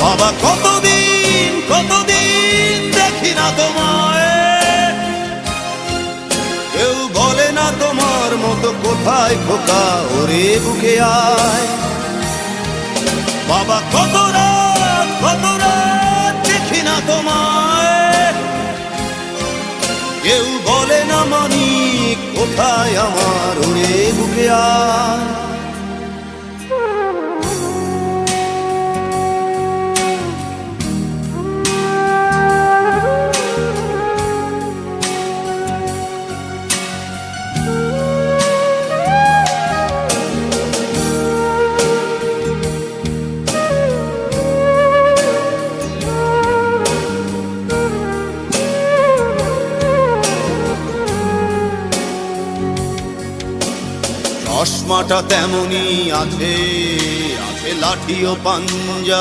বাবা কতদিন কতদিন দেখি না তোমায়, কেউ বলে না তোমার মতো কোথায় খোকা ওরে বুকে আয়। বাবা কত রাত দেখি না তোমায়, কেউ বলে না মানি কোথায় আমার ওরে বুকে আয়। চশমাটা তেমনি আছে, আছে লাঠি ও পাঞ্জা।